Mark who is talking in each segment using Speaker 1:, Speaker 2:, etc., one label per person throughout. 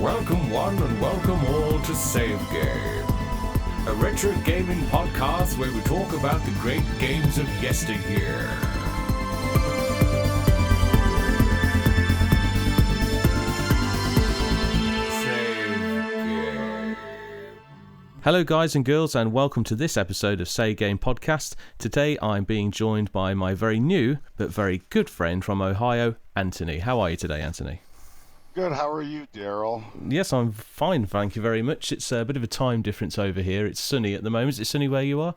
Speaker 1: Welcome one and welcome all to Save Game, a retro gaming podcast where we talk about the great games of yesteryear. Save Game.
Speaker 2: Hello guys and girls, and welcome to this episode of Sega Game Podcast. Today I'm being joined by my very new but very good friend from Ohio, Anthony. How are you today, Anthony?
Speaker 3: Good, how are you, Darryl?
Speaker 2: Yes, I'm fine, thank you very much. It's a bit of a time difference over here. It's sunny at the moment. Is it sunny where you are?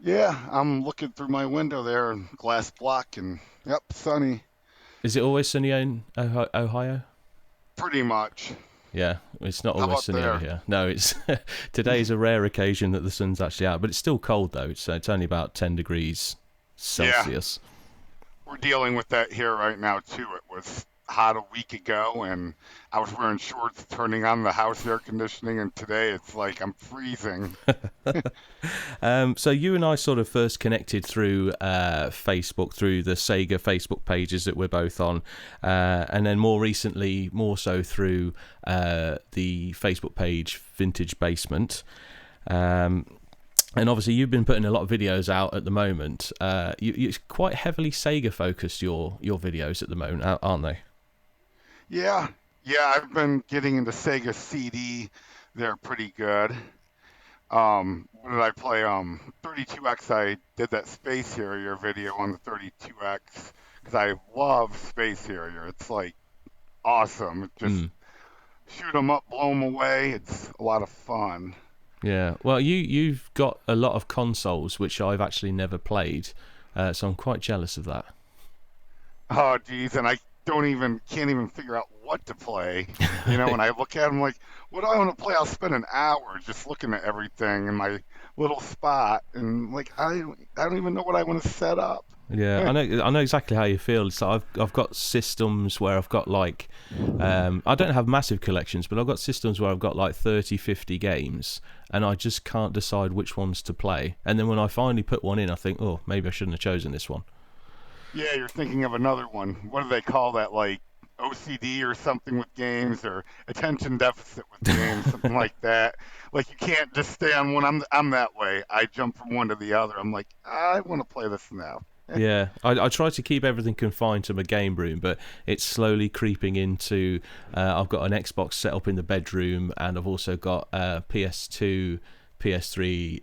Speaker 3: Yeah, I'm looking through my window there, glass block, and yep, sunny.
Speaker 2: Is it always sunny in Ohio?
Speaker 3: Pretty much.
Speaker 2: Yeah, it's not
Speaker 3: How
Speaker 2: always
Speaker 3: about
Speaker 2: sunny
Speaker 3: there?
Speaker 2: over here. No, it's today's a rare occasion that the sun's actually out, but it's still cold though. It's only about 10 degrees Celsius.
Speaker 3: We're dealing with that here right now, too. It was hot a week ago, and I was wearing shorts, turning on the house air conditioning, and today it's like I'm freezing.
Speaker 2: So you and I sort of first connected through Facebook, through the Sega Facebook pages that we're both on, and then more recently, more so through the Facebook page Vintage Basement. And obviously you've been putting a lot of videos out at the moment. It's quite heavily Sega focused, your videos at the moment, aren't they?
Speaker 3: Yeah, I've been getting into Sega CD. They're pretty good. What did I play? 32X, I did that Space Harrier video on the 32X because I love Space Harrier. It's like awesome. It just shoot them up, blow them away. It's a lot of fun.
Speaker 2: Yeah, well, you've got a lot of consoles which I've actually never played, so I'm quite jealous of that.
Speaker 3: Oh, geez, and I can't even figure out what to play. You know, when I look at them, like, what do I want to play? I'll spend an hour just looking at everything in my little spot, and like, I don't even know what I want to set up.
Speaker 2: Yeah, I know exactly how you feel. So I've got systems where I've got like, I don't have massive collections, but I've got systems where I've got like 30, 50 games, and I just can't decide which ones to play. And then when I finally put one in, I think, oh, maybe I shouldn't have chosen this one.
Speaker 3: Yeah, you're thinking of another one. What do they call that? Like OCD or something with games, or attention deficit with games, something like that. Like you can't just stay on one. I'm that way. I jump from one to the other. I'm like, I want to play this now.
Speaker 2: Yeah, I try to keep everything confined to my game room, but it's slowly creeping into. I've got an Xbox set up in the bedroom, and I've also got PS2, PS3,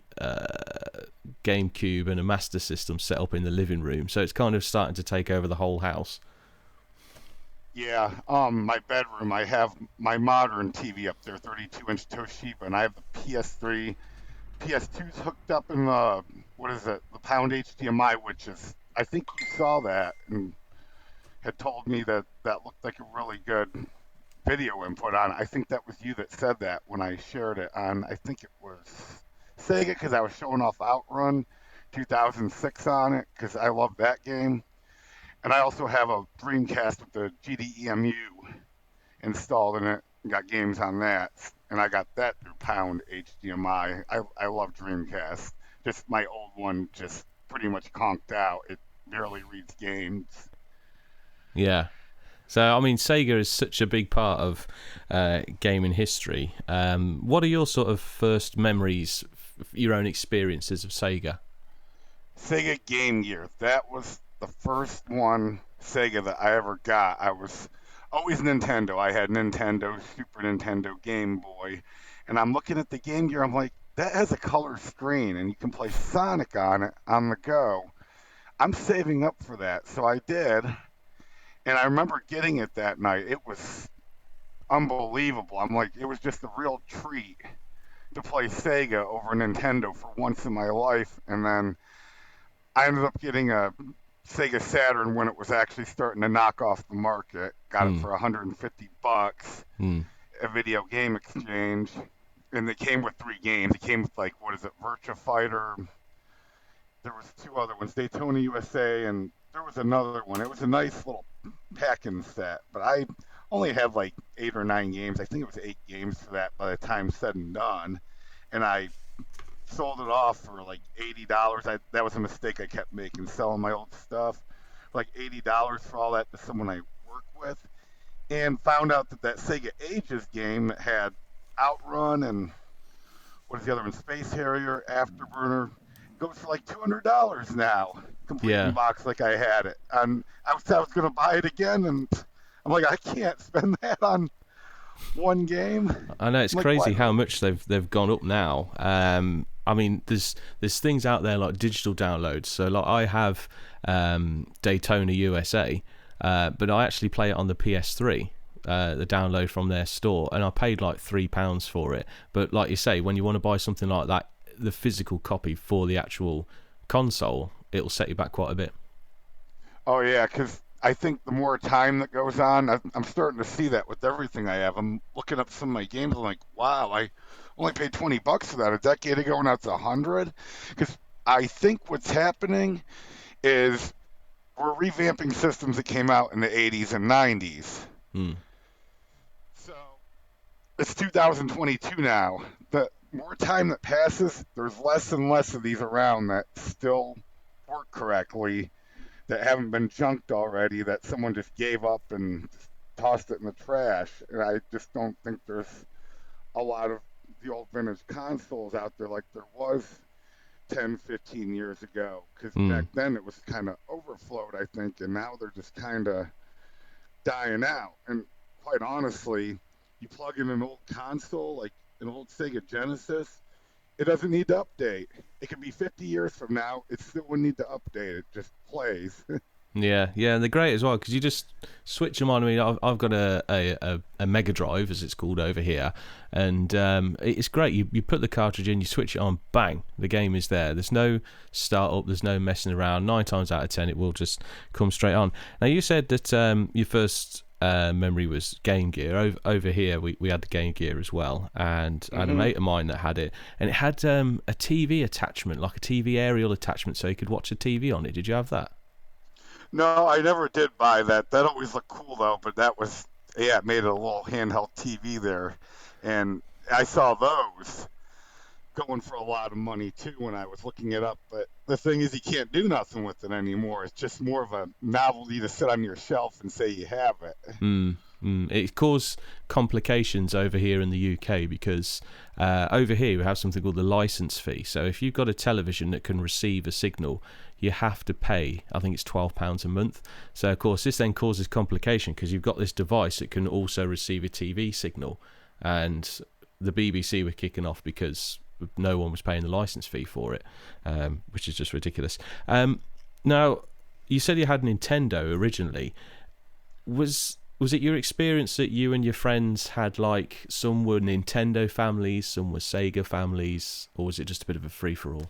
Speaker 2: GameCube, and a Master System set up in the living room. So it's kind of starting to take over the whole house.
Speaker 3: Yeah, my bedroom, I have my modern TV up there, 32-inch Toshiba, and I have the PS3. PS2's hooked up in the, the pound HDMI, which is, I think you saw that and had told me that looked like a really good video input on it. I think that was you that said that when I shared it on, I think it was Sega, because I was showing off Outrun 2006 on it, because I love that game. And I also have a Dreamcast with the GDEMU installed in it, and got games on that. And I got that through pound HDMI. I love Dreamcast. Just my old one just pretty much conked out. It barely reads games.
Speaker 2: Yeah. So, I mean, Sega is such a big part of gaming history. What are your sort of first memories, your own experiences of Sega?
Speaker 3: Sega Game Gear. That was the first one Sega that I ever got. I was always Nintendo. I had Nintendo, Super Nintendo, Game Boy. And I'm looking at the Game Gear. I'm like, that has a color screen, and you can play Sonic on it on the go. I'm saving up for that. So I did. And I remember getting it that night. It was unbelievable. I'm like, it was just a real treat to play Sega over Nintendo for once in my life. And then I ended up getting a Sega Saturn when it was actually starting to knock off the market. Got it for $150, a video game exchange. And they came with 3 games. It came with, like, Virtua Fighter. There was 2 other ones, Daytona USA, and there was another one. It was a nice little packing set, but I only had like 8 or 9 games. I think it was 8 games for that by the time said and done. And I sold it off for like $80. That was a mistake I kept making, selling my old stuff for like $80 for all that to someone I work with. and found out that Sega Ages game that had Outrun and what is the other one, Space Harrier, Afterburner, goes for like $200 now, complete in
Speaker 2: Yeah.
Speaker 3: box like I had it. And I was going to buy it again, and I'm like, I can't spend that on one game.
Speaker 2: I know it's
Speaker 3: I'm like,
Speaker 2: crazy
Speaker 3: what?
Speaker 2: how much they've gone up now. I mean, there's things out there like digital downloads. So like I have Daytona USA, but I actually play it on the PS3. The download from their store, and I paid like £3 for it. But like you say, when you want to buy something like that, the physical copy for the actual console, it'll set you back quite a bit.
Speaker 3: Oh, yeah, because I think the more time that goes on, I'm starting to see that with everything I have. I'm looking up some of my games. I'm like, wow, I only paid $20 for that a decade ago, now it's 100. Because I think what's happening is we're revamping systems that came out in the 80s and 90s.
Speaker 2: Hmm.
Speaker 3: So it's 2022 now. The more time that passes, there's less and less of these around that still work correctly, that haven't been junked already, that someone just gave up and just tossed it in the trash. And I just don't think there's a lot of the old vintage consoles out there like there was 10, 15 years ago. Because back then it was kind of overflowed, I think, and now they're just kind of dying out. And quite honestly, you plug in an old console, like an old Sega Genesis, it doesn't need to update. It could be 50 years from now, it still wouldn't need to update. It just plays.
Speaker 2: Yeah, and they're great as well because you just switch them on. I mean, I've got a Mega Drive, as it's called over here, and it's great. You put the cartridge in, you switch it on, bang, the game is there. There's no start up, there's no messing around. 9 times out of 10, it will just come straight on. Now, you said that your first memory was Game Gear. Over here, we had the Game Gear as well, and I had a mate of mine that had it, and it had a TV attachment, like a TV aerial attachment, so you could watch a TV on it. Did you have that?
Speaker 3: No, I never did buy that. That always looked cool though, but that was, yeah, it made a little handheld TV there. And I saw those going for a lot of money too when I was looking it up. But the thing is, you can't do nothing with it anymore. It's just more of a novelty to sit on your shelf and say you have it.
Speaker 2: It caused complications over here in the UK because over here we have something called the license fee. So if you've got a television that can receive a signal, you have to pay, I think it's £12 a month. So of course this then causes complication because you've got this device that can also receive a TV signal, and the BBC were kicking off because no one was paying the license fee for it, which is just ridiculous. Now, you said you had Nintendo originally. Was it your experience that you and your friends had, like, some were Nintendo families, some were Sega families, or was it just a bit of a free-for-all?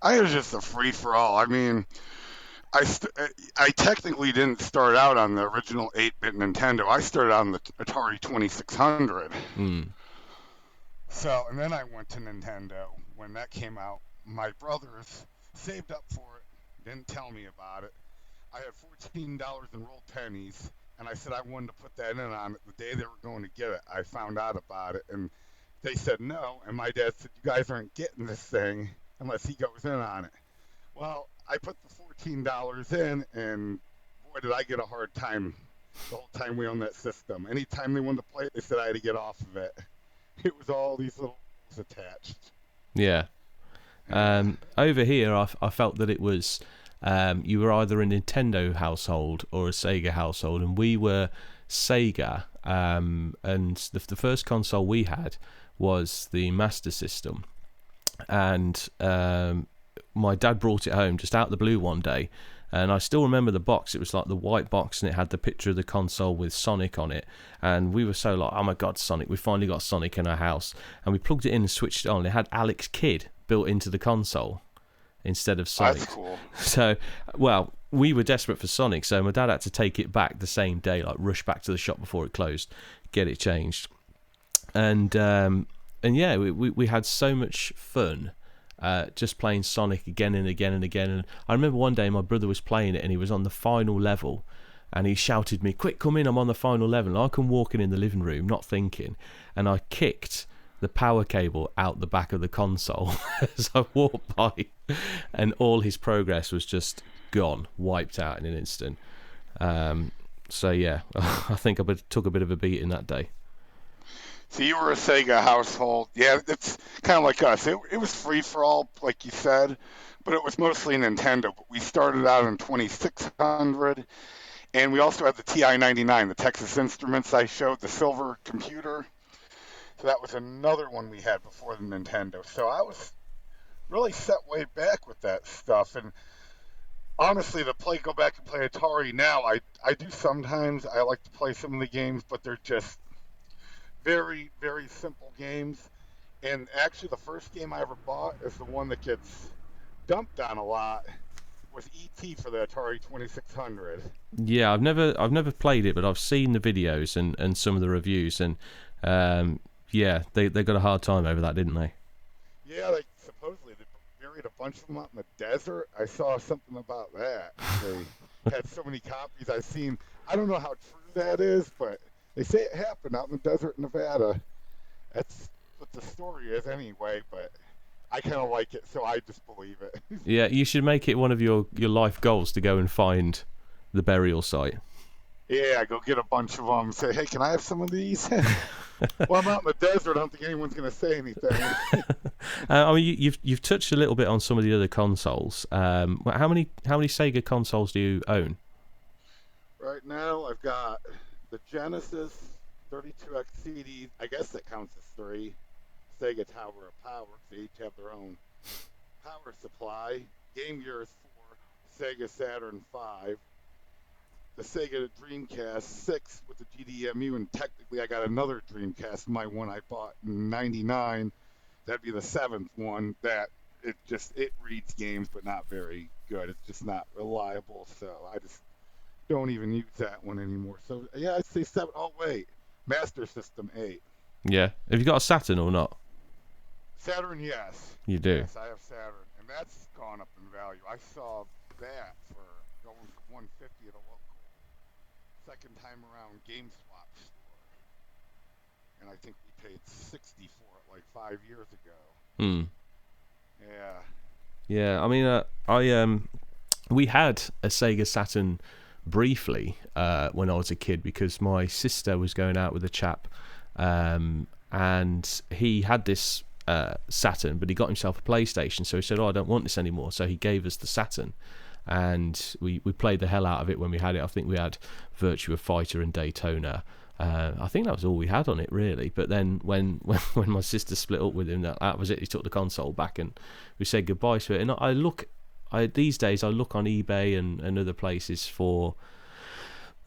Speaker 3: I was just a free for all. I mean, I technically didn't start out on the original 8-bit Nintendo. I started on the Atari 2600. So, and then I went to Nintendo when that came out. My brothers saved up for it, didn't tell me about it. I had $14 in rolled pennies, and I said I wanted to put that in on it. The day they were going to get it, I found out about it, and they said no. And my dad said, "You guys aren't getting this thing unless he goes in on it." Well, I put the $14 in, and boy, did I get a hard time the whole time we owned that system. Anytime they wanted to play it, they said I had to get off of it. It was all these little attached.
Speaker 2: Yeah. Over here, I felt that it was you were either a Nintendo household or a Sega household, and we were Sega. And the first console we had was the Master System, and my dad brought it home just out of the blue one day, and I still remember the box. It was like the white box, and it had the picture of the console with Sonic on it, and we were so like, oh my god, Sonic, we finally got Sonic in our house. And we plugged it in and switched it on. It had Alex Kidd built into the console instead of Sonic.
Speaker 3: That's cool.
Speaker 2: So, well, we were desperate for Sonic, so my dad had to take it back the same day, like rush back to the shop before it closed, get it changed. And yeah, we had so much fun just playing Sonic again and again and again. And I remember one day my brother was playing it, and he was on the final level, and he shouted me, "Quick, come in, I'm on the final level." And I come walking in the living room, not thinking, and I kicked the power cable out the back of the console as I walked by, and all his progress was just gone, wiped out in an instant. So yeah, I think I took a bit of a beating that day.
Speaker 3: So you were a Sega household. Yeah, it's kind of like us. It was free for all, like you said, but it was mostly Nintendo. But we started out in 2600, and we also had the TI-99, the Texas Instruments I showed, the silver computer. So that was another one we had before the Nintendo. So I was really set way back with that stuff. And honestly, go back and play Atari now, I do sometimes. I like to play some of the games, but they're just very, very simple games. And actually, the first game I ever bought is the one that gets dumped on a lot. Was E.T. for the Atari 2600.
Speaker 2: Yeah, I've never played it, but I've seen the videos and some of the reviews, and yeah, they got a hard time over that, didn't they?
Speaker 3: Yeah, supposedly they buried a bunch of them out in the desert. I saw something about that. They had so many copies. I've seen. I don't know how true that is, but they say it happened out in the desert in Nevada. That's what the story is anyway, but I kind of like it, so I just believe it.
Speaker 2: Yeah, you should make it one of your life goals to go and find the burial site.
Speaker 3: Yeah, go get a bunch of them. Say, hey, can I have some of these? Well, I'm out in the desert. I don't think anyone's going to say anything.
Speaker 2: I mean, you've touched a little bit on some of the other consoles. How many Sega consoles do you own?
Speaker 3: Right now, I've got the Genesis 32X CD. I guess that counts as 3. Sega Tower of Power. They each have their own power supply. Game Gear is 4. Sega Saturn 5. The Sega Dreamcast 6 with the GDMU, and technically I got another Dreamcast, my one I bought in '99. That'd be the 7th one. That it reads games, but not very good. It's just not reliable, so I just don't even use that one anymore. So yeah, I'd say 7. Oh wait, Master System 8.
Speaker 2: Yeah. Have you got a Saturn or not?
Speaker 3: Saturn, yes.
Speaker 2: You do.
Speaker 3: Yes, I have Saturn, and that's gone up in value. I saw that for going for 150 at a local second time around GameSwap store, and I think we paid 60 for it like 5 years ago.
Speaker 2: Hmm.
Speaker 3: Yeah.
Speaker 2: Yeah. I mean, we had a Sega Saturn briefly when I was a kid because my sister was going out with a chap, and he had this Saturn, but he got himself a PlayStation, so he said, "Oh, I don't want this anymore." So he gave us the Saturn. And we played the hell out of it when we had it. I think we had Virtua Fighter and Daytona. I think that was all we had on it, really. But then when my sister split up with him, that was it. He took the console back and we said goodbye to it. And these days I look on eBay and other places for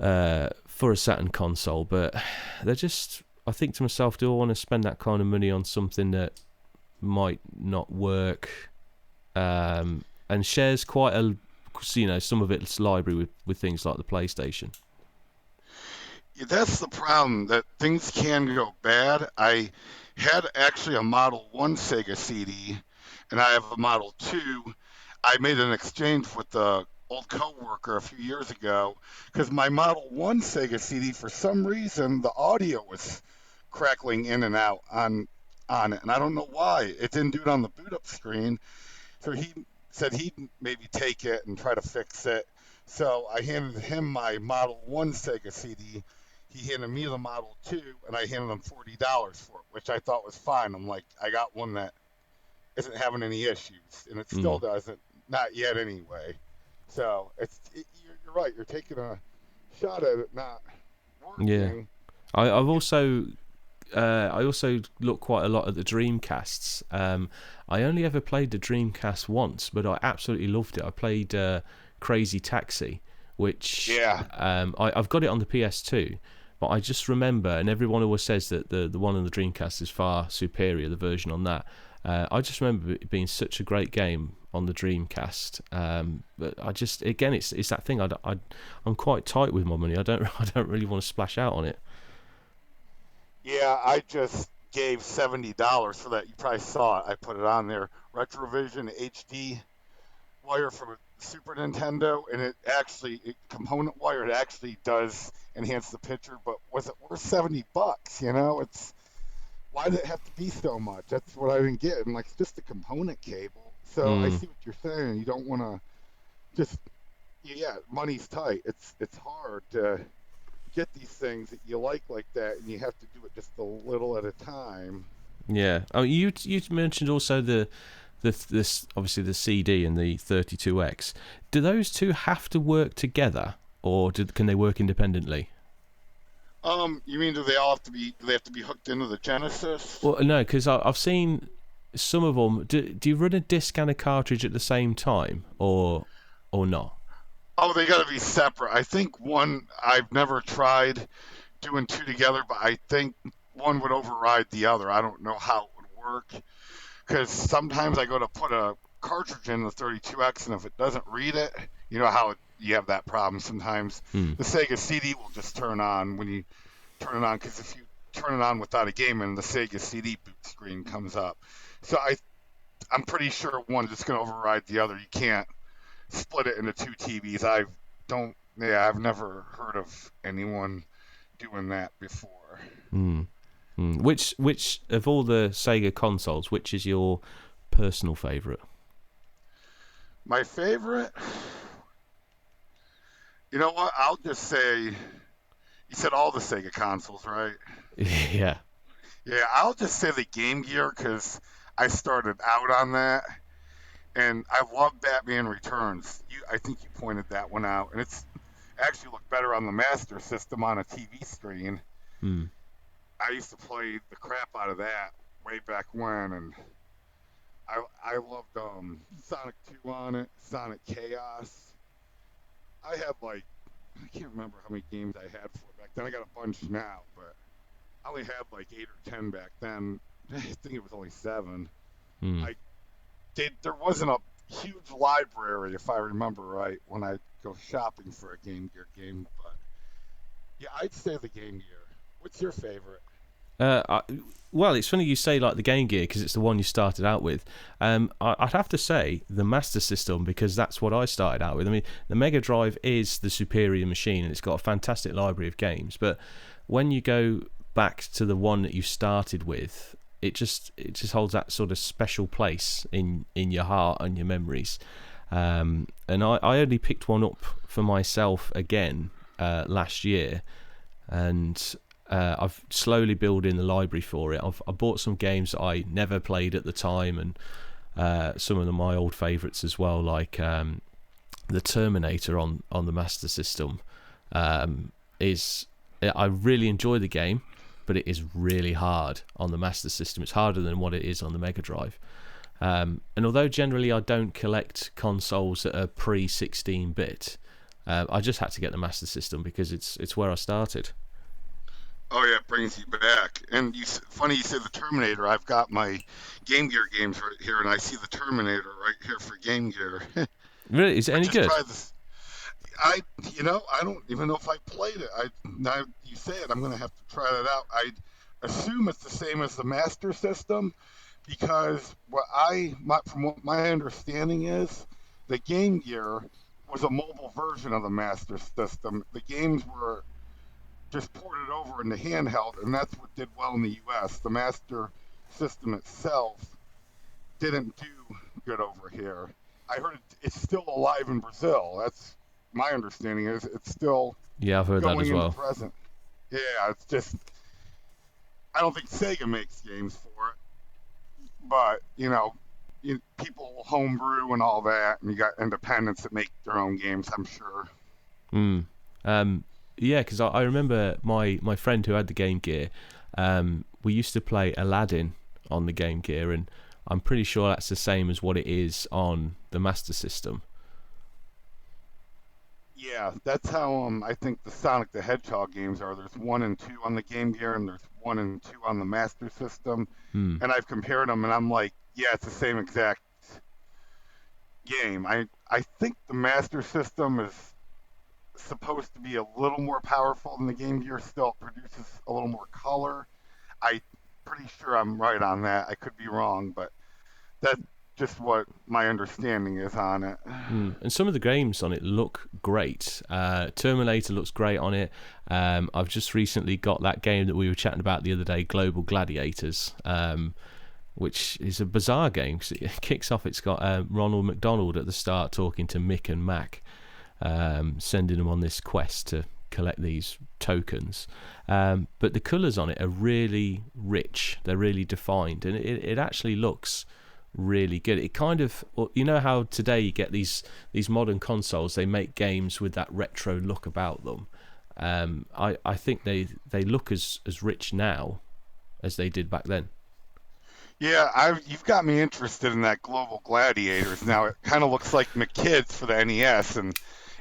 Speaker 2: a Saturn console, but they're just. I think to myself, do I want to spend that kind of money on something that might not work and shares quite some of its library with things like the PlayStation?
Speaker 3: Yeah, that's the problem, that things can go bad. I had actually a Model 1 Sega CD, and I have a Model 2. I made an exchange with the old coworker a few years ago because my Model 1 Sega CD, for some reason, the audio was crackling in and out on it, and I don't know why. It didn't do it on the boot up screen, so he said he'd maybe take it and try to fix it. So I handed him my Model 1 Sega CD. He handed me the Model 2, and I handed him $40 for it, which I thought was fine. I'm like, I got one that isn't having any issues, and it still doesn't. Not yet, anyway. So you're right. You're taking a shot at it not working.
Speaker 2: Yeah. I also look quite a lot at the Dreamcasts. I only ever played the Dreamcast once, but I absolutely loved it. I played Crazy Taxi, which I've got it on the PS2, but I just remember, and everyone always says that the one on the Dreamcast is far superior, the version on that. I just remember it being such a great game on the Dreamcast. But I just, again, it's that thing. I'm quite tight with my money. I don't really want to splash out on it.
Speaker 3: Yeah, I just gave $70 for that. You probably saw it. I put it on there. Retrovision HD wire from Super Nintendo, and component wire. It actually does enhance the picture, but was it worth $70? You know, why did it have to be so much? That's what I didn't get. And like, it's just a component cable. So I see what you're saying. You don't want to money's tight. It's hard to get these things that you like that, and you have to do it just a little at a time.
Speaker 2: Yeah. Oh, you mentioned also the obviously the CD and the 32X. Do those two have to work together, or can they work independently?
Speaker 3: You mean do they have to be hooked into the Genesis?
Speaker 2: Well, no, because I've seen some of them. Do you run a disc and a cartridge at the same time, or not?
Speaker 3: Oh, they got to be separate. I think one, I've never tried doing two together, but I think one would override the other. I don't know how it would work, because sometimes I go to put a cartridge in the 32X, and if it doesn't read it, you know how you have that problem sometimes. The Sega CD will just turn on when you turn it on, because if you turn it on without a game in, the Sega CD boot screen comes up. So I'm pretty sure one is just going to override the other. You can't split it into two TVs. I've never heard of anyone doing that before.
Speaker 2: Which of all the Sega consoles, which is your personal favorite?
Speaker 3: My favorite? You know what? I'll just say, you said all the Sega consoles, right?
Speaker 2: Yeah.
Speaker 3: Yeah, I'll just say the Game Gear, because I started out on that, and I love Batman Returns. I think you pointed that one out, and it's actually looked better on the Master System on a TV screen. I used to play the crap out of that way back when, and I loved Sonic 2 on it, Sonic Chaos. I had I can't remember how many games I had for it back then. I got a bunch now, but I only had 8 or 10 back then. I think it was only 7. There wasn't a huge library, if I remember right, when I go shopping for a Game Gear game. But yeah, I'd say the Game Gear. What's your favorite?
Speaker 2: Well, it's funny you say the Game Gear, because it's the one you started out with. I'd have to say the Master System, because that's what I started out with. I mean, the Mega Drive is the superior machine, and it's got a fantastic library of games. But when you go back to the one that you started with, it just holds that sort of special place in your heart and your memories. And I only picked one up for myself again last year, and I've slowly built in the library for it. I bought some games that I never played at the time, and some of my old favourites as well, like the Terminator on the Master System. I really enjoy the game, but it is really hard on the Master System. It's harder than what it is on the Mega Drive. And although generally I don't collect consoles that are pre-16-bit, I just had to get the Master System because it's where I started.
Speaker 3: Oh yeah, it brings you back. And funny you said the Terminator. I've got my Game Gear games right here, and I see the Terminator right here for Game Gear.
Speaker 2: Really? Is it any good?
Speaker 3: I don't even know if I played it. Now you say it, I'm gonna have to try that out. I assume it's the same as the Master System, because from what my understanding is, the Game Gear was a mobile version of the Master System. The games were just ported over into handheld, and that's what did well in the U.S. The Master System itself didn't do good over here. I heard it's still alive in Brazil. That's my understanding. Is it's still
Speaker 2: I've heard that as well.
Speaker 3: Present. Yeah, it's just I don't think Sega makes games for it, but people homebrew and all that, and you got independents that make their own games, I'm sure.
Speaker 2: Yeah, because I remember my friend who had the Game Gear, we used to play Aladdin on the Game Gear, and I'm pretty sure that's the same as what it is on the Master System.
Speaker 3: Yeah, that's how I think the Sonic the Hedgehog games are. There's 1 and 2 on the Game Gear, and there's 1 and 2 on the Master System. And I've compared them, and I'm like, yeah, it's the same exact game. I think the Master System is supposed to be a little more powerful than the Game Gear. Still produces a little more color. I'm pretty sure I'm right on that. I could be wrong, but that's just what my understanding is on it.
Speaker 2: And some of the games on it look great. Terminator looks great on it. I've just recently got that game that we were chatting about the other day, Global Gladiators, which is a bizarre game because it kicks off. It's got Ronald McDonald at the start talking to Mick and Mac, sending them on this quest to collect these tokens. But the colours on it are really rich. They're really defined, and it actually looks really good. It kind of, you know how today you get these modern consoles, they make games with that retro look about them. I think they look as rich now as they did back then.
Speaker 3: Yeah, you've got me interested in that Global Gladiators now. It kind of looks like McKids for the NES, and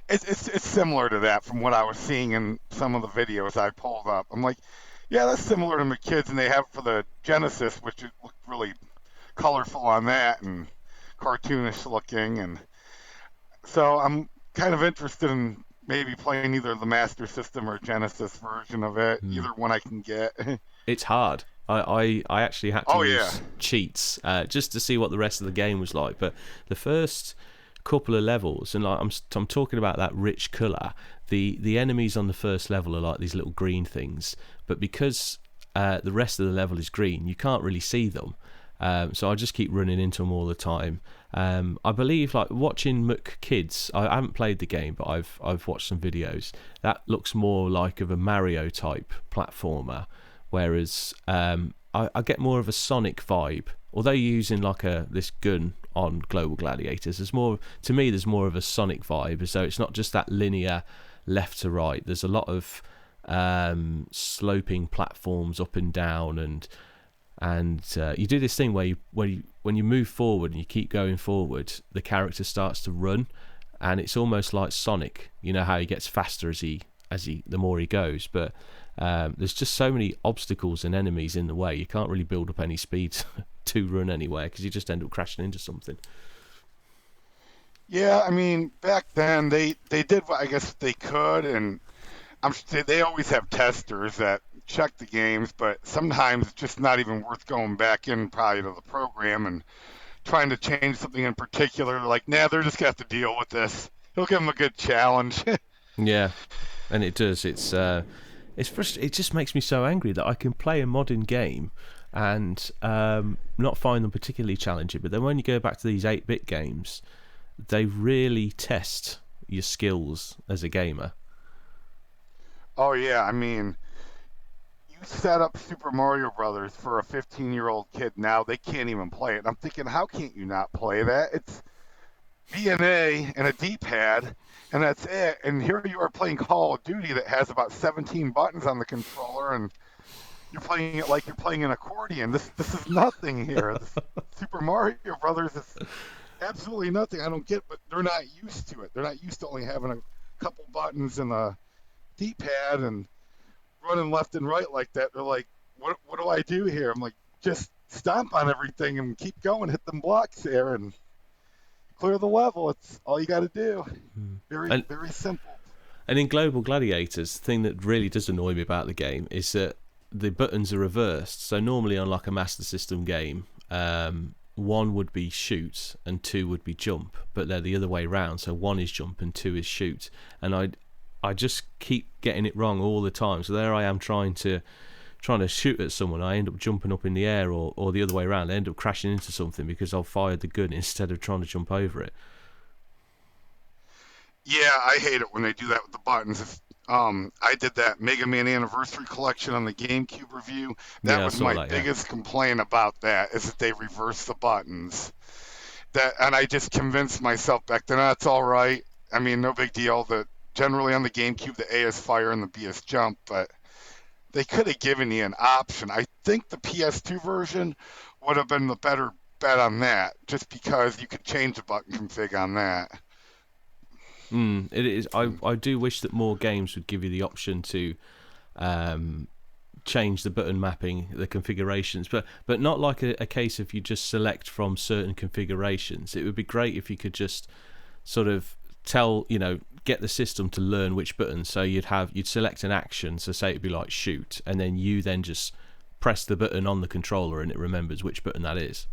Speaker 3: it's similar to that from what I was seeing in some of the videos I pulled up. I'm like, yeah, that's similar to McKids, and they have for the Genesis, which it looked really colorful on that and cartoonish looking, and so I'm kind of interested in maybe playing either the Master System or Genesis version of it. Either one I can get.
Speaker 2: It's hard. I actually had to use cheats just to see what the rest of the game was like. But the first couple of levels, and like I'm talking about that rich colour. The enemies on the first level are like these little green things, but because the rest of the level is green, you can't really see them. So I just keep running into them all the time. I believe, like, watching McKids, I haven't played the game, but I've watched some videos. That looks more like of a Mario type platformer, whereas I get more of a Sonic vibe. Although you're using like this gun on Global Gladiators, there's more of a Sonic vibe, as though it's not just that linear left to right. There's a lot of sloping platforms up and down, and you do this thing where when you move forward and you keep going forward, the character starts to run, and it's almost like Sonic. You know how he gets faster as he the more he goes, but there's just so many obstacles and enemies in the way. You can't really build up any speed to run anywhere because you just end up crashing into something.
Speaker 3: Yeah, I mean, back then they did what I guess they could, and they always have testers that check the games, but sometimes it's just not even worth going back in probably to the program and trying to change something in particular. Like, nah, they're just gonna have to deal with this. He'll give them a good challenge.
Speaker 2: Yeah, and it does. It's it just makes me so angry that I can play a modern game and not find them particularly challenging, but then when you go back to these 8-bit games, they really test your skills as a gamer.
Speaker 3: Oh yeah, I mean, you set up Super Mario Brothers for a 15-year-old kid now, they can't even play it. And I'm thinking, how can't you not play that? It's B and A and a D-pad, and that's it. And here you are playing Call of Duty that has about 17 buttons on the controller, and you're playing it like you're playing an accordion. This is nothing here. Super Mario Brothers is absolutely nothing. I don't get, but they're not used to it. They're not used to only having a couple buttons and a D-pad and running left and right like that. They're like, what do I do here? I'm like, just stomp on everything and keep going, hit them blocks there, and clear the level. It's all you got to do. Very simple.
Speaker 2: And in Global Gladiators, the thing that really does annoy me about the game is that the buttons are reversed. So normally on like a Master System game, 1 would be shoot and 2 would be jump, but they're the other way round. So 1 is jump and 2 is shoot. And I just keep getting it wrong all the time. So there I am trying to shoot at someone. I end up jumping up in the air, or the other way around. I end up crashing into something because I've fired the gun instead of trying to jump over it.
Speaker 3: Yeah, I hate it when they do that with the buttons. I did that Mega Man Anniversary Collection on the GameCube review. That was my biggest complaint about that, is that they reverse the buttons. And I just convinced myself back then, that's all right. I mean, no big deal. That generally on the GameCube, the A is fire and the B is jump, but they could have given you an option. I think the PS2 version would have been the better bet on that, just because you could change the button config on that.
Speaker 2: It is. I do wish that more games would give you the option to change the button mapping, the configurations, but not like a case of you just select from certain configurations. It would be great if you could just sort of get the system to learn which buttons. So you'd select an action, so say it'd be like shoot, and then you then just press the button on the controller and it remembers which button that is.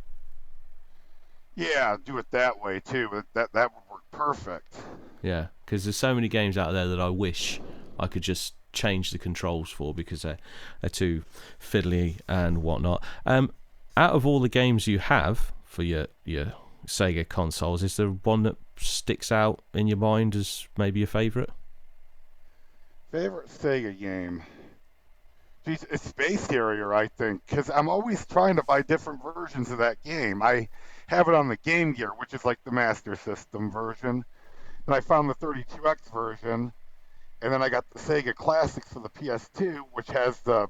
Speaker 3: Yeah, do it that way too. That would work perfect.
Speaker 2: Yeah, because there's so many games out there that I wish I could just change the controls for, because they're too fiddly and whatnot. Out of all the games you have for your Sega consoles, is there one that sticks out in your mind as maybe your favourite?
Speaker 3: Favorite Sega game? Geez, it's Space Harrier, I think, because I'm always trying to buy different versions of that game. I have it on the Game Gear, which is like the Master System version, and I found the 32X version, and then I got the Sega Classics for the PS2, which has the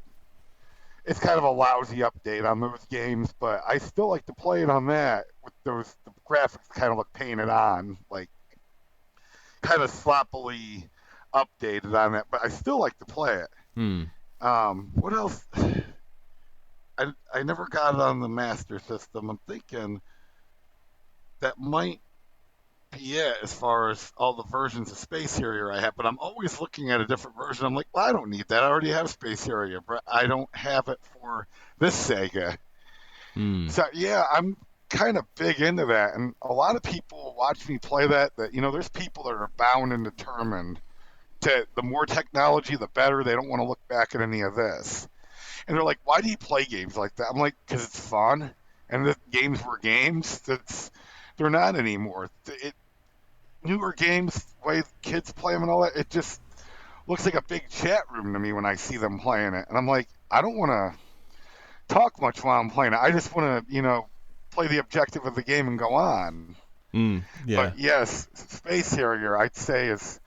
Speaker 3: it's kind of a lousy update on those games, but I still like to play it on that with those the graphics kind of look painted on, like kind of sloppily updated on that, but I still like to play it.
Speaker 2: Hmm.
Speaker 3: What else? I never got it on the Master System. I'm thinking that might be it as far as all the versions of Space Harrier I have, but I'm always looking at a different version. I'm like, well, I don't need that. I already have Space Harrier, but I don't have it for this Sega.
Speaker 2: Hmm.
Speaker 3: So yeah, I'm kind of big into that, and a lot of people watch me play that. That there's people that are bound and determined to the more technology, the better. They don't want to look back at any of this. And they're like, why do you play games like that? I'm like, because it's fun. And the games were games. They're not anymore. Newer games, the way kids play them and all that, it just looks like a big chat room to me when I see them playing it. And I'm like, I don't want to talk much while I'm playing it. I just want to, play the objective of the game and go on.
Speaker 2: Yeah.
Speaker 3: But yes, Space Harrier, I'd say is,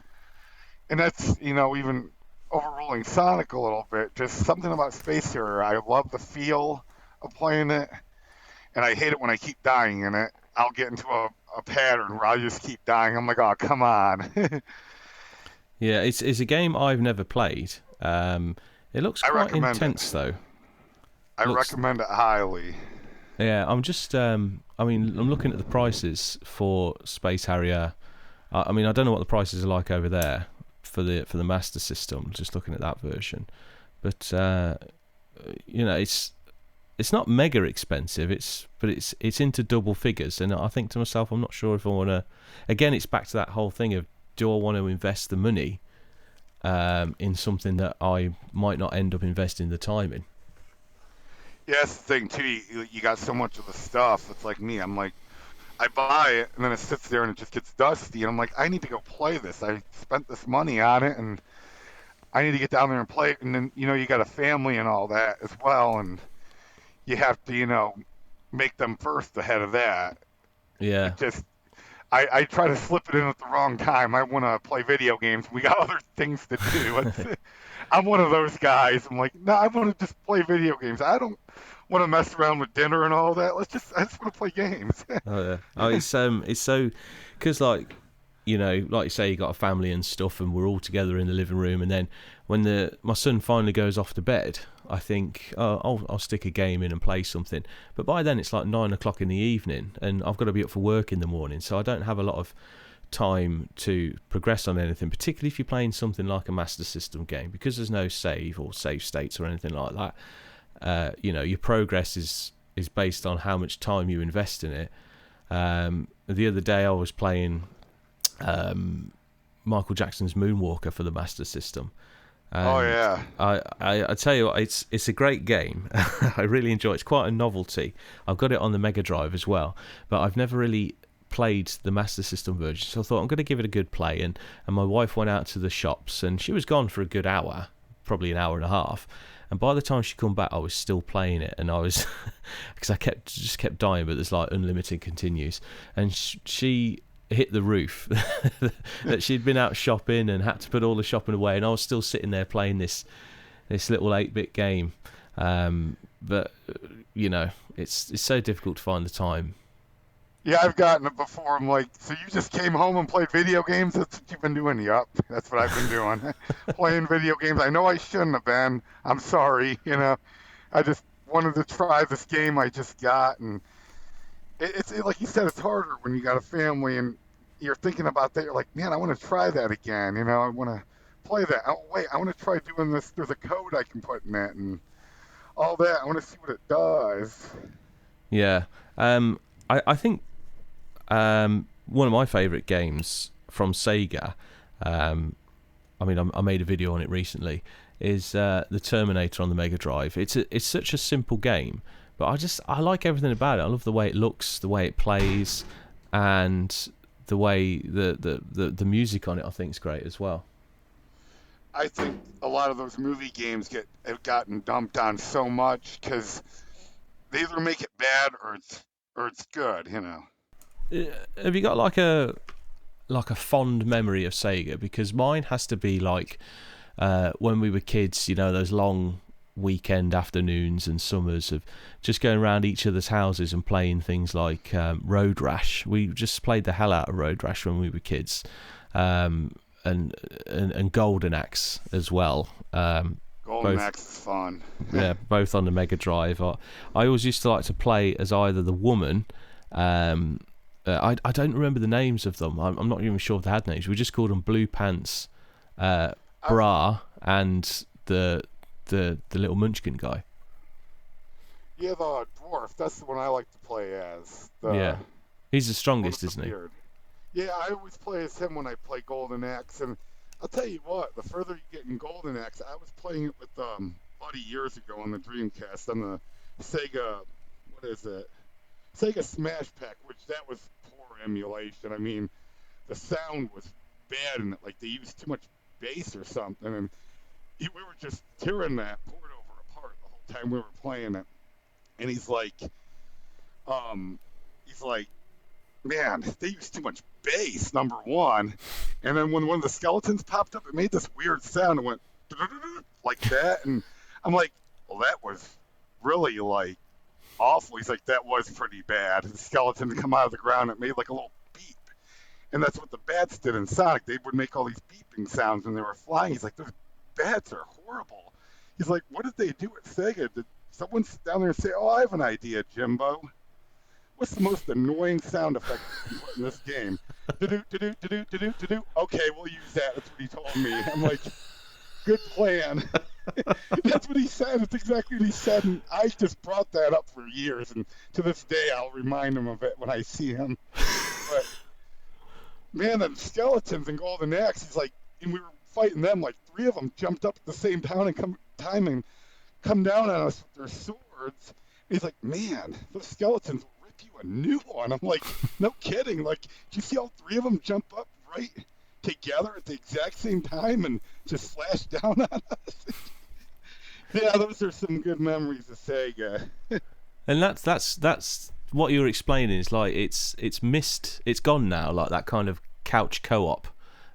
Speaker 3: and that's, even overruling Sonic a little bit, just something about Space Harrier. I love the feel of playing it, and I hate it when I keep dying in it. I'll get into a pattern where I just keep dying. I'm like, oh, come on.
Speaker 2: Yeah, it's a game I've never played. It looks quite intense, though.
Speaker 3: I recommend it highly.
Speaker 2: Yeah, I'm just, I'm looking at the prices for Space Harrier. I don't know what the prices are like over there for the Master System. Just looking at that version, but it's not mega expensive. It's into double figures, and I think to myself, I'm not sure if I want to. Again, it's back to that whole thing of, do I want to invest the money in something that I might not end up investing the time in?
Speaker 3: Yeah, that's the thing too. You got so much of the stuff. It's like me. I'm like, I buy it and then it sits there and it just gets dusty. And I'm like, I need to go play this. I spent this money on it and I need to get down there and play it. And then you got a family and all that as well, and you have to make them first ahead of that.
Speaker 2: Yeah.
Speaker 3: It just I try to slip it in at the wrong time. I want to play video games. We got other things to do. I'm one of those guys. I'm like, no, I want to just play video games. I don't want to mess around with dinner and all that. I just want to play games.
Speaker 2: Oh yeah. Oh, it's so, because like you say, you got a family and stuff, and we're all together in the living room, and then when my son finally goes off to bed, I think, oh, I'll stick a game in and play something. But by then it's like 9 o'clock in the evening, and I've got to be up for work in the morning, so I don't have a lot of time to progress on anything, particularly if you're playing something like a Master System game, because there's no save or save states or anything like that. Your progress is based on how much time you invest in it. The other day I was playing Michael Jackson's Moonwalker for the Master System.
Speaker 3: Oh yeah.
Speaker 2: I tell you what, it's a great game. I really enjoy it. It's quite a novelty. I've got it on the Mega Drive as well, but I've never really played the Master System version, so I thought I'm going to give it a good play, and my wife went out to the shops, and she was gone for a good hour, probably an hour and a half, and by the time she come back I was still playing it, and I was because I kept dying, but there's like unlimited continues, and she hit the roof that she'd been out shopping and had to put all the shopping away, and I was still sitting there playing this little 8-bit game. But it's so difficult to find the time.
Speaker 3: Yeah, I've gotten it before. I'm like, so you just came home and played video games? That's what you've been doing? Yup, that's what I've been doing. Playing video games. I know I shouldn't have been. I'm sorry. I just wanted to try this game I just got, and it's like you said, it's harder when you got a family and you're thinking about that. You're like, man, I want to try that again. I want to play that. Oh, wait, I want to try doing this. There's a code I can put in it and all that. I want to see what it does.
Speaker 2: Yeah. I think one of my favourite games from Sega, I made a video on it recently, is the Terminator on the Mega Drive. It's such a simple game, but I like everything about it. I love the way it looks, the way it plays, and the way the music on it I think is great as well.
Speaker 3: I think a lot of those movie games have gotten dumped on so much because they either make it bad or it's good, you know.
Speaker 2: Have you got like a fond memory of Sega? Because mine has to be like when we were kids, you know, those long weekend afternoons and summers of just going around each other's houses and playing things like Road Rash. We just played the hell out of Road Rash when we were kids, and Golden Axe as well.
Speaker 3: Golden Axe is fun.
Speaker 2: Yeah, both on the Mega Drive. I always used to like to play as either the woman. I don't remember the names of them. I'm not even sure if they had names. We just called them Blue Pants, Bra, and the little Munchkin guy.
Speaker 3: Yeah, the dwarf. That's the one I like to play as.
Speaker 2: Yeah, he's the strongest, isn't he?
Speaker 3: Yeah, I always play as him when I play Golden Axe, and I'll tell you what. The further you get in Golden Axe, I was playing it with Buddy years ago on the Dreamcast on the Sega. What is it? Sega Smash Pack, which that was poor emulation. I mean, the sound was bad in it, like they used too much bass or something, and we were just tearing that port over apart the whole time we were playing it. And he's like, man, they used too much bass, number one. And then when one of the skeletons popped up, it made this weird sound. It went like that, and I'm like, well, that was really like awful. He's like, that was pretty bad. The skeleton would come out of the ground, it made like a little beep. And that's what the bats did in Sonic. They would make all these beeping sounds when they were flying. He's like, those bats are horrible. He's like, what did they do at Sega? Did someone sit down there and say, oh, I have an idea, Jimbo. What's the most annoying sound effect you put in this game? Do-do-do-do-do-do-do-do-do. Okay, we'll use that. That's what he told me. I'm like, good plan. That's what he said. It's exactly what he said. And I just brought that up for years. And to this day, I'll remind him of it when I see him. But, man, the skeletons in Golden Axe, he's like, and we were fighting them, like 3 of them jumped up at the same time and come down on us with their swords. And he's like, man, those skeletons will rip you a new one. I'm like, no kidding. Like, did you see all 3 of them jump up right together at the exact same time and just slash down on us? Yeah, those are some good memories of Sega.
Speaker 2: And that's what you're explaining. Is like it's gone now. Like that kind of couch co-op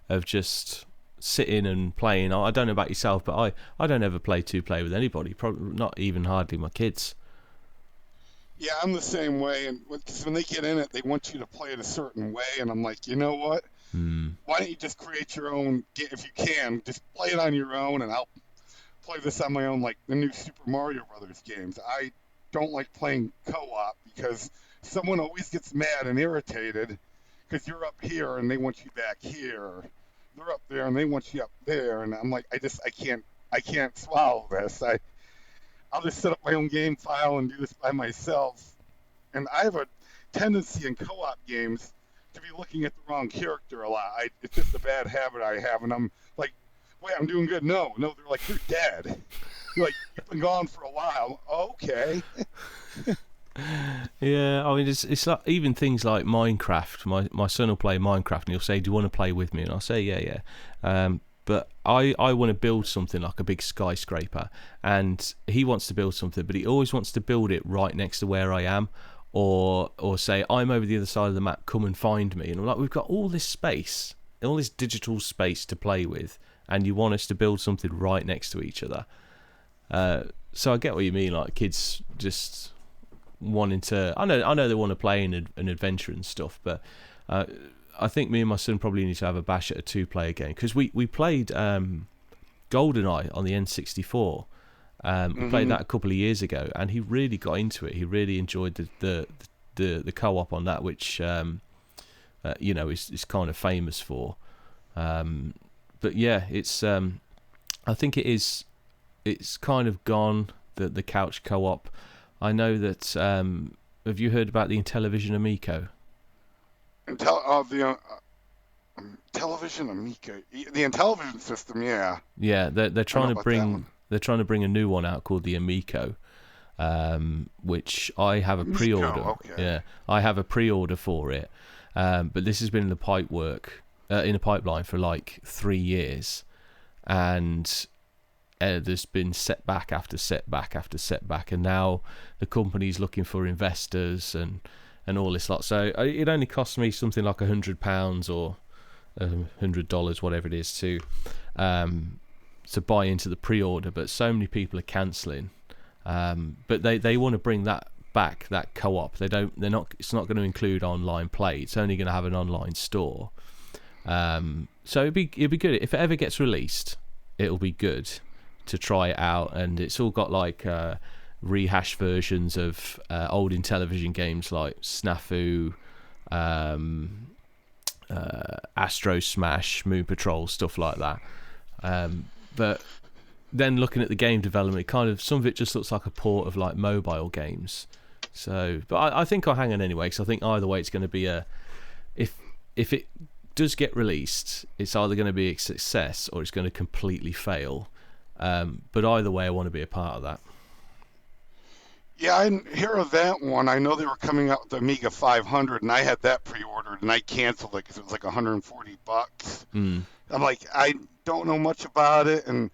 Speaker 2: of just sitting and playing. I don't know about yourself, but I don't ever play 2-player with anybody. Probably not even hardly my kids.
Speaker 3: Yeah, I'm the same way. And because when they get in it, they want you to play it a certain way, and I'm like, you know what? Why don't you just create your own? If you can, just play it on your own, and I'll play this on my own, like the new Super Mario Brothers games. I don't like playing co-op because someone always gets mad and irritated because you're up here and they want you back here. They're up there and they want you up there, and I'm like, I can't swallow this. I'll just set up my own game file and do this by myself. And I have a tendency in co-op games to be looking at the wrong character a lot. It's just a bad habit I have, and I'm like, wait, I'm doing good. No, they're like, you're dead. You're like, you've been gone for a while. Oh, okay.
Speaker 2: Yeah, I mean, it's like even things like Minecraft. My son will play Minecraft, and he'll say, "Do you want to play with me?" And I'll say, "Yeah." But I want to build something like a big skyscraper, and he wants to build something, but he always wants to build it right next to where I am, or say, "I'm over the other side of the map. Come and find me." And I'm like, we've got all this space, all this digital space to play with, and you want us to build something right next to each other. So I get what you mean, like kids just wanting to. I know they want to play in an adventure and stuff, but I think me and my son probably need to have a bash at a 2-player game, because we played GoldenEye on the N64. We played that a couple of years ago, and he really got into it. He really enjoyed the co-op on that, which is kind of famous for. But yeah, it's I think it's kind of gone, the couch co-op. I know that have you heard about the Intellivision Amico?
Speaker 3: The Television Amico, the Intellivision system, yeah.
Speaker 2: Yeah, they're trying to bring a new one out called the Amico, which I have a pre-order.
Speaker 3: Okay.
Speaker 2: Yeah, I have a pre-order for it, but this has been in the pipeline for like 3 years, and there's been setback after setback after setback, and now the company's looking for investors and all this lot. So it only cost me something like £100 or $100, whatever it is, to buy into the pre-order. But so many people are cancelling. But they want to bring that back, that co-op. It's not going to include online play. It's only going to have an online store. So it'd be good if it ever gets released. It'll be good to try it out, and it's all got like rehashed versions of old Intellivision games like Snafu, Astro Smash, Moon Patrol, stuff like that. But then looking at the game development, some of it just looks like a port of like mobile games. So, but I think I'll hang on anyway, because I think either way it's going to be if it does get released, it's either going to be a success or it's going to completely fail. But either way, I want to be a part of that.
Speaker 3: Yeah, I didn't hear of that one. I know they were coming out with the Amiga 500, and I had that pre-ordered, and I canceled it because it was like $140. I'm like, I don't know much about it, and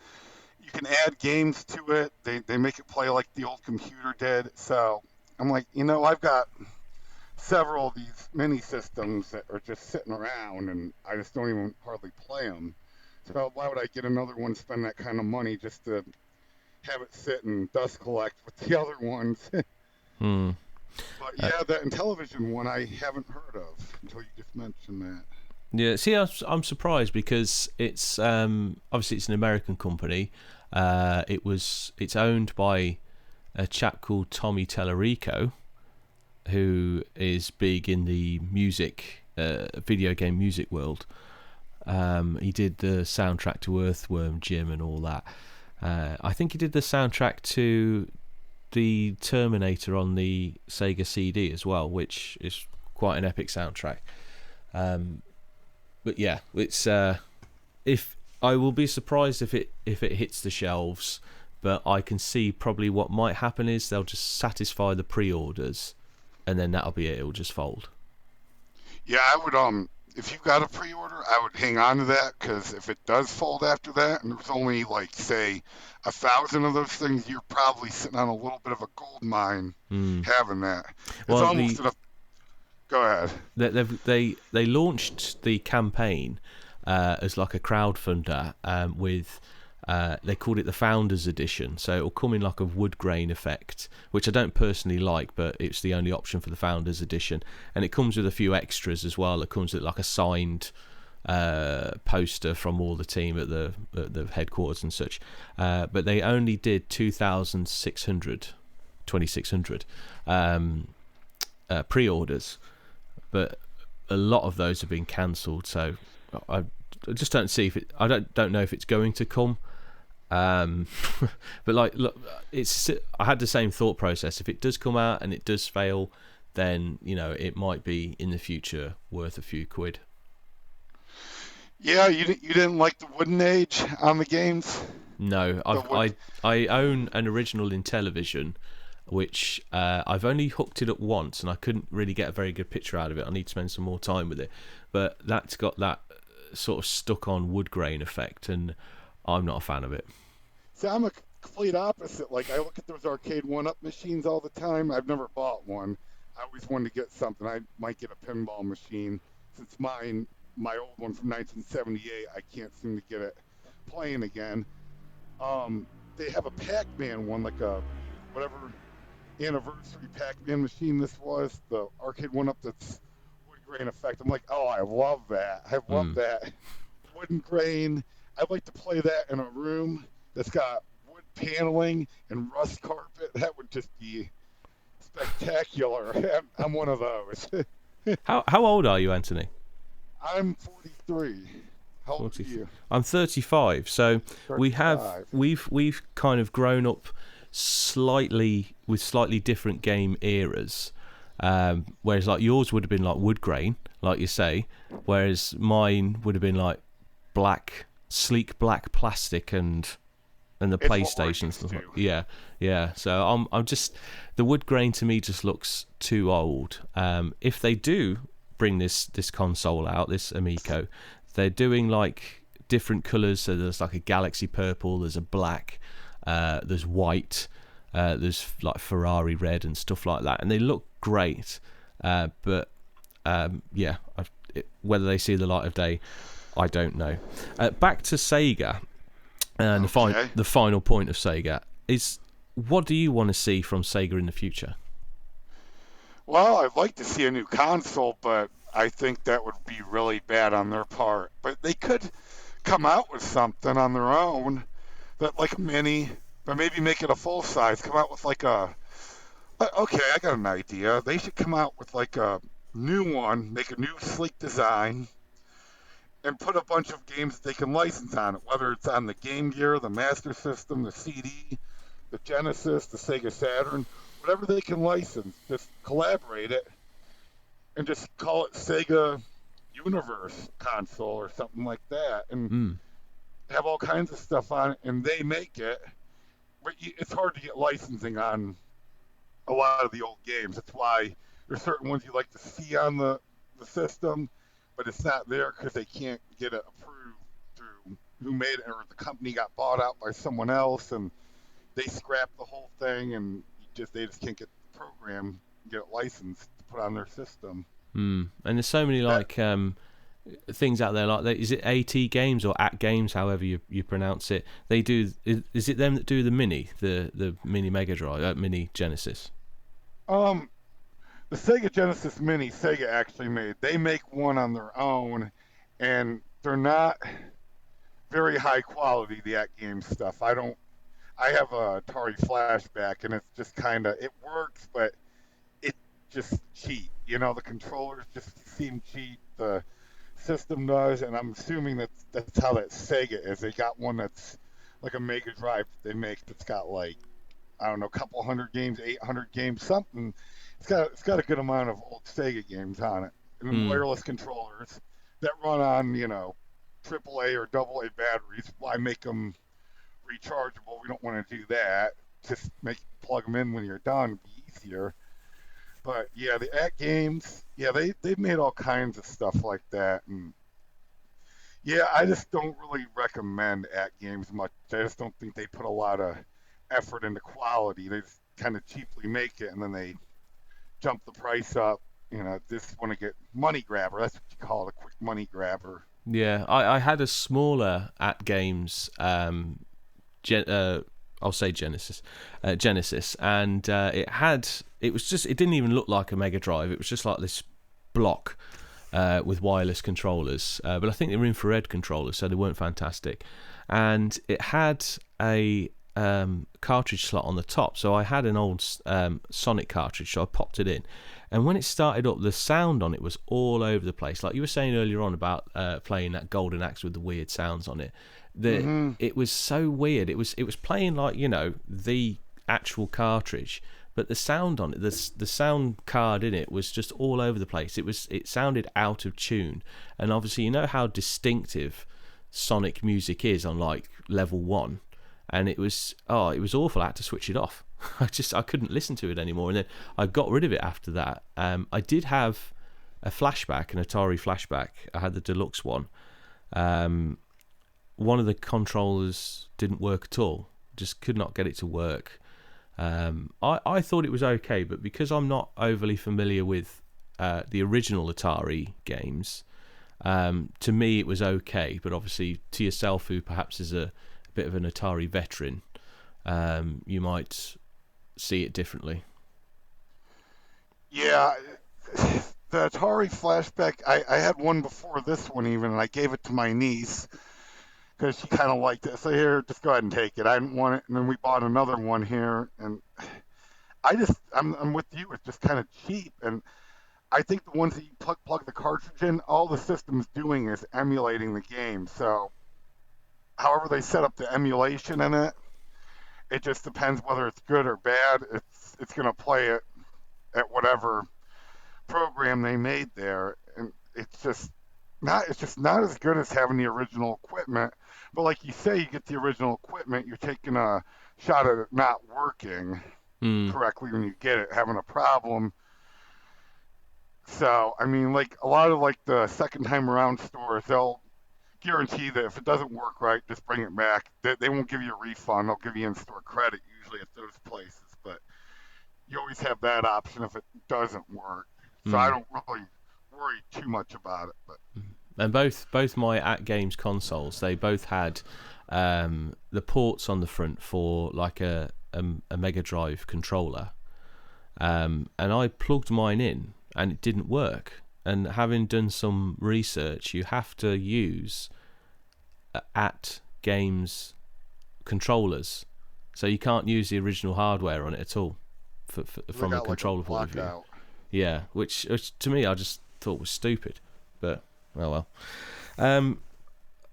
Speaker 3: you can add games to it. They make it play like the old computer did. So I'm like, I've got several of these mini systems that are just sitting around, and I just don't even hardly play them. So why would I get another one, spend that kind of money just to have it sit and dust collect with the other ones? But yeah, that Intellivision one I haven't heard of until you just mentioned that.
Speaker 2: Yeah, see, I'm surprised because it's obviously it's an American company. It's owned by a chap called Tommy Tallarico, who is big in the music, video game music world. He did the soundtrack to Earthworm Jim and all that. I think he did the soundtrack to the Terminator on the Sega CD as well, which is quite an epic soundtrack. But yeah, it's if I will be surprised if it hits the shelves, but I can see probably what might happen is they'll just satisfy the pre-orders, and then that'll be it. It'll just fold.
Speaker 3: Yeah, I would if you got a pre-order, I would hang on to that, because if it does fold after that, and there's only like say 1,000 of those things, you're probably sitting on a little bit of a gold mine having that. It's
Speaker 2: well,
Speaker 3: almost Go ahead.
Speaker 2: They launched the campaign as like a crowdfunder with they called it the Founders Edition, so it'll come in like a wood grain effect, which I don't personally like, but it's the only option for the Founders Edition, and it comes with a few extras as well. It comes with like a signed poster from all the team at the headquarters and such, but they only did 2,600 pre-orders, but a lot of those have been cancelled, so I just don't see if I don't know if it's going to come. But like, look, I had the same thought process. If it does come out and it does fail, then it might be in the future worth a few quid.
Speaker 3: Yeah, you didn't like the wooden age on the games?
Speaker 2: No, I own an original Intellivision, which I've only hooked it up once, and I couldn't really get a very good picture out of it. I need to spend some more time with it, but that's got that sort of stuck on wood grain effect, and I'm not a fan of it.
Speaker 3: See, I'm a complete opposite. Like, I look at those arcade 1-up machines all the time. I've never bought one. I always wanted to get something. I might get a pinball machine. Since my old one from 1978, I can't seem to get it playing again. They have a Pac-Man one, like a whatever anniversary Pac-Man machine this was, the arcade 1-up that's wood grain effect. I'm like, oh, I love that. I love that. Wooden grain. I'd like to play that in a room that's got wood paneling and rust carpet. That would just be spectacular. I'm one of those.
Speaker 2: How old are you, Anthony?
Speaker 3: I'm 43. How old are you?
Speaker 2: I'm 35. So
Speaker 3: 35.
Speaker 2: we've kind of grown up slightly different game eras. Whereas like yours would have been like wood grain, like you say, whereas mine would have been like sleek black plastic and the PlayStation stuff. Yeah. So I'm just, the wood grain to me just looks too old. If they do bring this console out, this Amico, they're doing like different colours. So there's like a galaxy purple, there's a black, there's white, there's like Ferrari red and stuff like that, and they look great. But whether they see the light of day, I don't know. Back to Sega, and the final point of Sega is, what do you want to see from Sega in the future?
Speaker 3: Well, I'd like to see a new console, but I think that would be really bad on their part. But they could come out with something on their own, that like a mini, but maybe make it a full size. Come out with like okay, I got an idea. They should come out with like a new one, make a new sleek design, and put a bunch of games that they can license on it, whether it's on the Game Gear, the Master System, the CD, the Genesis, the Sega Saturn, whatever they can license. Just collaborate it and just call it Sega Universe console or something like that, and have all kinds of stuff on it, and they make it. But it's hard to get licensing on a lot of the old games. That's why there's certain ones you like to see on the system, but it's not there because they can't get it approved through who made it, or the company got bought out by someone else and they scrapped the whole thing, and they just can't get the program, get it licensed to put on their system.
Speaker 2: And there's so many things out there like that. Is it AT Games or At Games, however you pronounce it? They do. Is it them that do the mini Mega Drive, mini Genesis?
Speaker 3: The Sega Genesis Mini, Sega actually made. They make one on their own, and they're not very high quality, the At Games stuff. I have a Atari Flashback, and it's just kind of, it works, but it's just cheap. You know, the controllers just seem cheap. The system does, and I'm assuming that's how that Sega is. They got one that's like a Mega Drive they make that's got like, I don't know, a couple hundred games, 800 games, something. It's got a good amount of old Sega games on it, and wireless controllers that run on, you know, AAA or AA batteries. Why make them rechargeable? We don't want to do that. Just plug them in when you're done. It'd be easier. But yeah, the At Games, yeah, they've made all kinds of stuff like that, and yeah, I just don't really recommend At Games much. I just don't think they put a lot of effort into quality. They just kind of cheaply make it, and then they jump the price up. You know, just want to get money grabber. That's what you call it, a quick money grabber.
Speaker 2: Yeah, I had a smaller At Games, I'll say Genesis, and it didn't even look like a Mega Drive. It was just like this block with wireless controllers, but I think they were infrared controllers, so they weren't fantastic. And it had a cartridge slot on the top, so I had an old Sonic cartridge, so I popped it in, and when it started up, the sound on it was all over the place. Like you were saying earlier on about playing that Golden Axe with the weird sounds on it. It was so weird. It was playing like, you know, the actual cartridge, but the sound on it, the sound card in it was just all over the place. It sounded out of tune, and obviously you know how distinctive Sonic music is on like level 1. And it was awful. I had to switch it off. I couldn't listen to it anymore. And then I got rid of it after that. I did have a Flashback, an Atari Flashback. I had the deluxe one. One of the controllers didn't work at all. Just could not get it to work. I thought it was okay, but because I'm not overly familiar with the original Atari games, to me it was okay. But obviously to yourself, who perhaps is a bit of an Atari veteran, you might see it differently.
Speaker 3: Yeah, the Atari Flashback, I had one before this one even, and I gave it to my niece because she kind of liked it. So here, just go ahead and take it. I didn't want it, and then we bought another one here, and I'm with you. It's just kind of cheap, and I think the ones that you plug the cartridge in, all the system's doing is emulating the game. So however they set up the emulation in it, it just depends whether it's good or bad. It's going to play it at whatever program they made there, and it's just not as good as having the original equipment. But like you say, you get the original equipment, you're taking a shot at it not working correctly when you get it, having a problem. So I mean, like a lot of like the second time around stores, they'll guarantee that if it doesn't work right, just bring it back. They won't give you a refund. They'll give you in-store credit usually at those places, but you always have that option if it doesn't work. So I
Speaker 2: Mm.
Speaker 3: don't really worry too much about it. But
Speaker 2: And both my At Games consoles, they both had the ports on the front for like a Mega Drive controller, and I plugged mine in and it didn't work. And having done some research, you have to use At Games controllers, so you can't use the original hardware on it at all
Speaker 3: they
Speaker 2: from a
Speaker 3: got like a
Speaker 2: controller point of view.
Speaker 3: lockout.
Speaker 2: Yeah, which to me I just thought was stupid, but oh well. Um,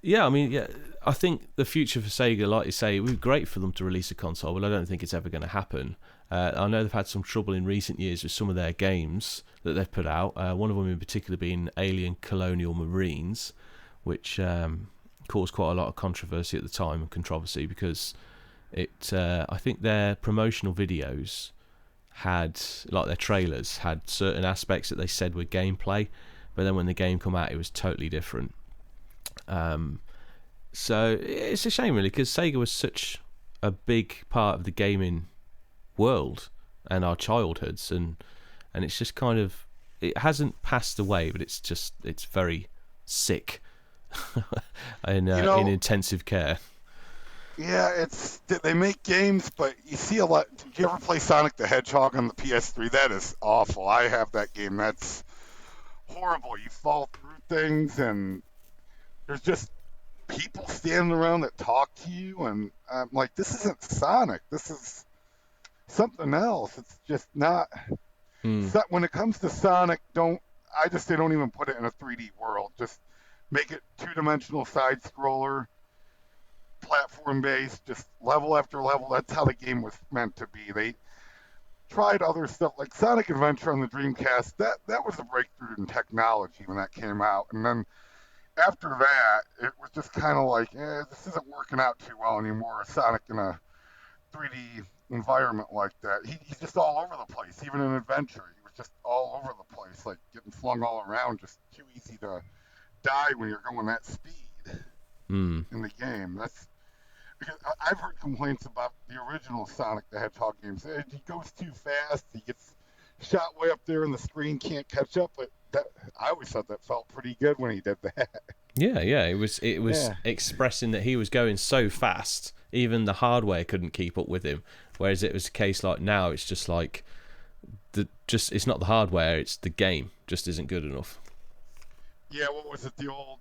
Speaker 2: yeah, I mean, yeah, I think the future for Sega, like you say, it would be great for them to release a console, but I don't think it's ever going to happen. I know they've had some trouble in recent years with some of their games that they've put out. One of them in particular being Alien Colonial Marines, which caused quite a lot of controversy at the time and controversy because I think their promotional videos had, like their trailers, had certain aspects that they said were gameplay, but then when the game come out, it was totally different. So it's a shame, really, because Sega was such a big part of the gaming world and our childhoods, and it's just kind of, it hasn't passed away, but it's very sick in intensive care.
Speaker 3: Yeah, they make games, but you see a lot. Did you ever play Sonic the Hedgehog on the PS3? That is awful. I have that game. That's horrible. You fall through things, and there's just people standing around that talk to you, and I'm like, this isn't Sonic. This is something else. It's just not.
Speaker 2: Hmm.
Speaker 3: When it comes to Sonic, I just say don't even put it in a 3D world. Just make it two-dimensional side scroller, platform based, just level after level. That's how the game was meant to be. They tried other stuff like Sonic Adventure on the Dreamcast. That was a breakthrough in technology when that came out. And then after that, it was just kind of like, this isn't working out too well anymore. Sonic in a 3D environment like that. He's just all over the place. Even in Adventure, he was just all over the place, like getting flung all around. Just too easy to die when you're going that speed
Speaker 2: Hmm.
Speaker 3: in the game. That's because I've heard complaints about the original Sonic the Hedgehog games. He goes too fast. He gets shot way up there, and the screen can't catch up. But I always thought that felt pretty good when he did that.
Speaker 2: Yeah, it was
Speaker 3: Yeah.
Speaker 2: expressing that he was going so fast, even the hardware couldn't keep up with him. Whereas it was a case like now, it's just like it's not the hardware, it's the game just isn't good enough.
Speaker 3: Yeah, what was it? The old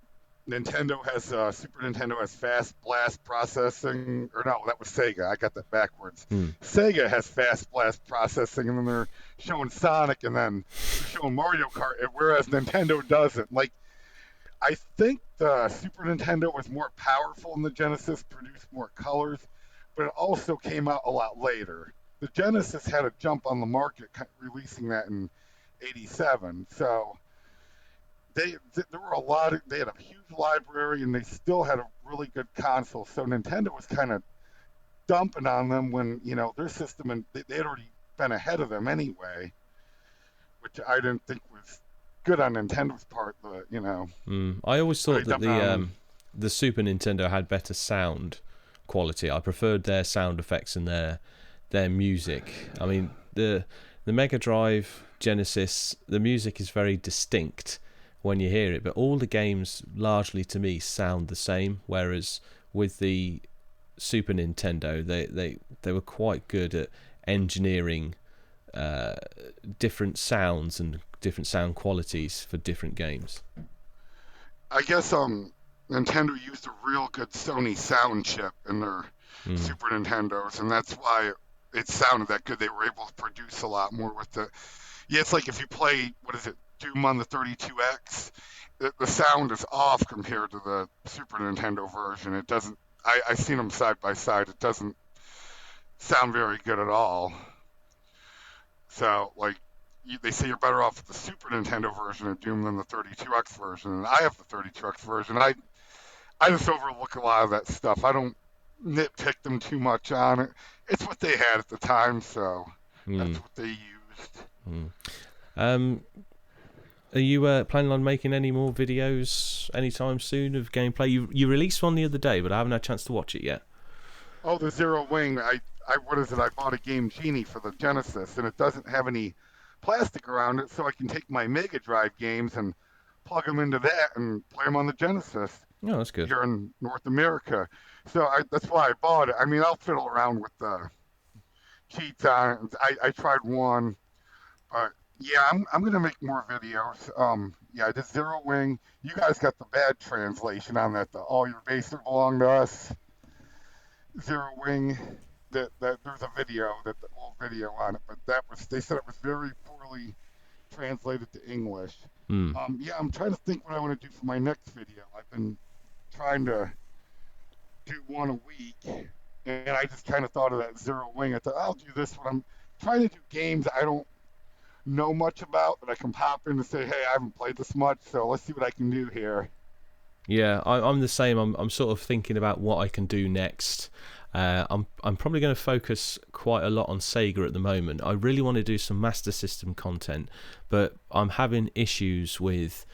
Speaker 3: Nintendo has Super Nintendo has fast blast processing, or no, that was Sega. I got that backwards.
Speaker 2: Hmm.
Speaker 3: Sega has fast blast processing, and then they're showing Sonic, and then they're showing Mario Kart, whereas Nintendo doesn't. Like, I think the Super Nintendo was more powerful than the Genesis, produced more colors, but it also came out a lot later. The Genesis had a jump on the market, releasing that in '87, so there were they had a huge library and they still had a really good console. So Nintendo was kind of dumping on them when their system, and they had already been ahead of them anyway, which I didn't think was good on Nintendo's part.
Speaker 2: I always thought that
Speaker 3: dumping on them.
Speaker 2: the Super Nintendo had better sound quality. I preferred their sound effects and their music. I mean, the Mega Drive, Genesis, the music is very distinct when you hear it, but all the games largely to me sound the same, whereas with the Super Nintendo they were quite good at engineering different sounds and different sound qualities for different games.
Speaker 3: I guess Nintendo used a real good Sony sound chip in their Super Nintendos, and that's why it sounded that good. They were able to produce a lot more with the. Yeah, it's like if you play, what is it, Doom on the 32X, the sound is off compared to the Super Nintendo version. It doesn't. I've seen them side by side. It doesn't sound very good at all. So, like, they say you're better off with the Super Nintendo version of Doom than the 32X version, and I have the 32X version. I just overlook a lot of that stuff. I don't nitpick them too much on it. It's what they had at the time, so that's what they used.
Speaker 2: Um, Are you planning on making any more videos anytime soon of gameplay? You released one the other day, but I haven't had a chance to watch it yet.
Speaker 3: Oh, the Zero Wing. What is it? I bought a game Genie for the Genesis, and it doesn't have any plastic around it, so I can take my Mega Drive games and plug them into that and play them on the Genesis
Speaker 2: Oh, that's good.
Speaker 3: here in North America. So that's why I bought it. I mean, I'll fiddle around with the cheats on it. I tried one, but yeah, I'm gonna make more videos. Yeah, the Zero Wing. You guys got the bad translation on that. The all your bases belong to us. Zero Wing. That there's a video that the old video on it, but that was they said it was very poorly translated to English.
Speaker 2: Hmm.
Speaker 3: Yeah, I'm trying to think what I want to do for my next video. I've been trying to do one a week, and I just kind of thought of that Zero Wing. I thought I'll do this when I'm trying to do games I don't know much about that I can pop in and say, hey, I haven't played this much, so let's see what I can do here.
Speaker 2: Yeah, I'm the same. I'm sort of thinking about what I can do next. I'm probably going to focus quite a lot on Sega at the moment. I really want to do some Master System content, but I'm having issues with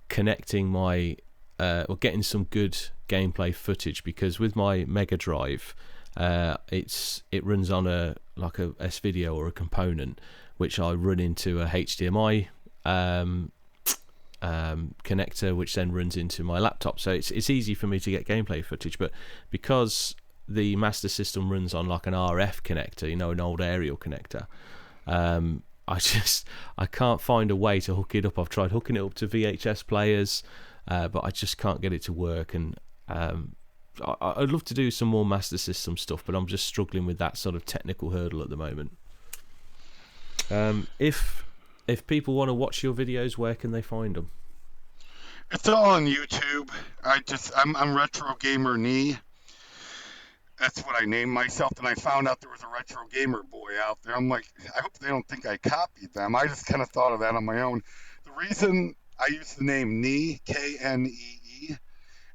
Speaker 2: connecting my or getting some good gameplay footage, because with my Mega Drive, it runs on a S-video or a component, which I run into a HDMI connector, which then runs into my laptop. So it's easy for me to get gameplay footage, but because the Master System runs on like an RF connector, an old aerial connector, I can't find a way to hook it up. I've tried hooking it up to VHS players, but I just can't get it to work. And I'd love to do some more Master System stuff, but I'm just struggling with that sort of technical hurdle at the moment. If people want to watch your videos, where can they find them?
Speaker 3: It's all on YouTube. I'm Retro Gamer Knee. That's what I named myself. And I found out there was a Retro Gamer Boy out there. I'm like, I hope they don't think I copied them. I just kind of thought of that on my own. The reason I use the name Knee, Knee,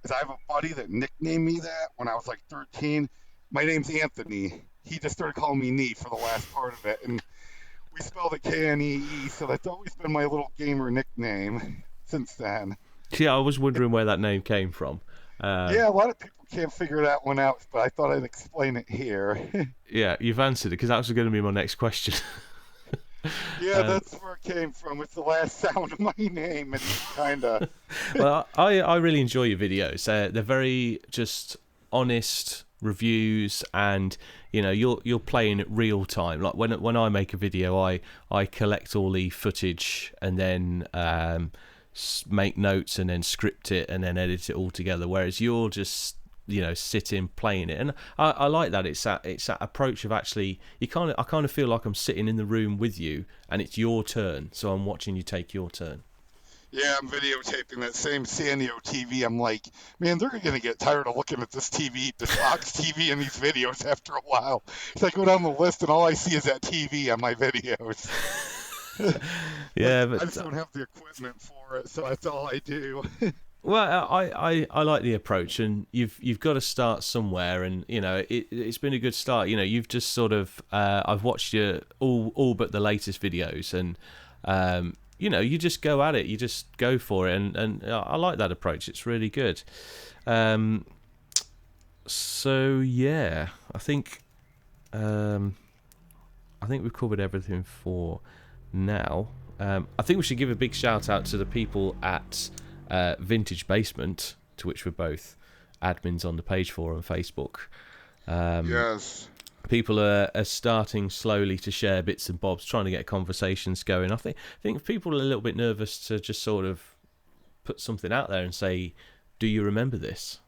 Speaker 3: is I have a buddy that nicknamed me that when I was like 13. My name's Anthony. He just started calling me Knee for the last part of it. And we spelled it Knee, so that's always been my little gamer nickname since then.
Speaker 2: Yeah, I was wondering where that name came from.
Speaker 3: Yeah, a lot of people can't figure that one out, but I thought I'd explain it here.
Speaker 2: Yeah, you've answered it, because that was going to be my next question.
Speaker 3: Yeah, that's where it came from. It's the last sound of my name. It's kind of...
Speaker 2: Well, I really enjoy your videos. They're very just honest reviews, and you're playing it real time. Like when I make a video, I collect all the footage and then make notes and then script it and then edit it all together, whereas you're just sitting playing it. And I like that. It's that approach of actually I kind of feel like I'm sitting in the room with you and it's your turn, so I'm watching you take your turn.
Speaker 3: Yeah, I'm videotaping that same Sanyo TV. I'm like, man, they're going to get tired of looking at this box TV and these videos after a while. So I go down the list and all I see is that TV on my videos.
Speaker 2: Yeah, but
Speaker 3: I just don't have the equipment for it, so that's all I do.
Speaker 2: Well, I like the approach, and you've got to start somewhere, and it's been a good start. You've just sort of I've watched your all but the latest videos, and you just go at it, you just go for it, and I like that approach. It's really good. So yeah, I think we've covered everything for now. I think we should give a big shout out to the people at Vintage Basement, to which we're both admins on the page for on Facebook.
Speaker 3: Yes.
Speaker 2: People are starting slowly to share bits and bobs, trying to get conversations going. I think people are a little bit nervous to just sort of put something out there and say, do you remember this?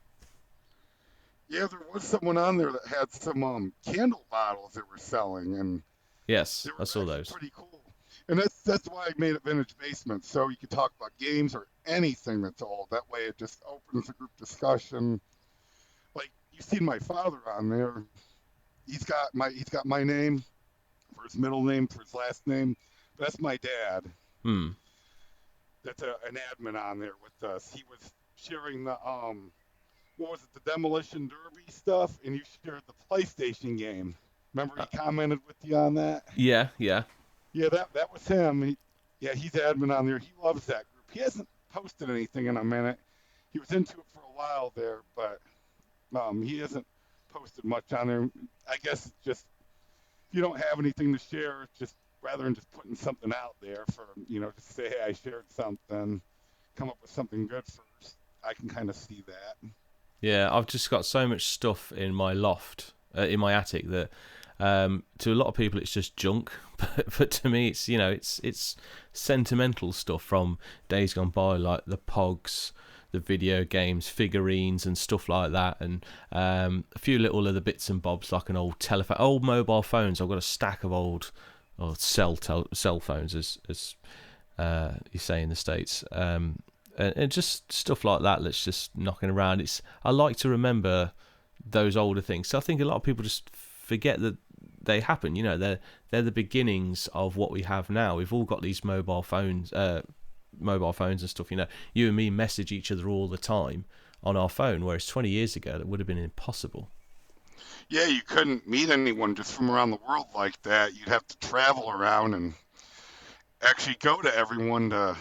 Speaker 3: Yeah, there was someone on there that had some candle bottles that were selling, and
Speaker 2: yes, I saw those.
Speaker 3: Pretty cool. And that's why I made it Vintage Basement, so you could talk about games or anything that's old. That way it just opens a group discussion. Like, you've seen my father on there. He's got my name for his middle name, for his last name. But that's my dad. That's an admin on there with us. He was sharing the what was it, the Demolition Derby stuff, and you shared the PlayStation game. Remember he commented with you on that?
Speaker 2: Yeah.
Speaker 3: Yeah, that was him. Yeah, he's admin on there. He loves that group. He hasn't posted anything in a minute. He was into it for a while there, but he hasn't posted much on there. I guess it's just if you don't have anything to share, it's just rather than just putting something out there for just say, hey, I shared something, come up with something good first. I can kind of see that.
Speaker 2: Yeah, I've just got so much stuff in my loft, in my attic, that to a lot of people it's just junk, but to me it's it's sentimental stuff from days gone by, like the Pogs, the video games, figurines and stuff like that, and a few little other bits and bobs like an old telephone, old mobile phones. I've got a stack of old cell phones, as you say in the States. And just stuff like that that's just knocking around. I like to remember those older things. So I think a lot of people just forget that they happen. They're the beginnings of what we have now. We've all got these mobile phones and stuff. You and me message each other all the time on our phone, whereas 20 years ago that would have been impossible.
Speaker 3: Yeah, you couldn't meet anyone just from around the world like that. You'd have to travel around and actually go to everyone to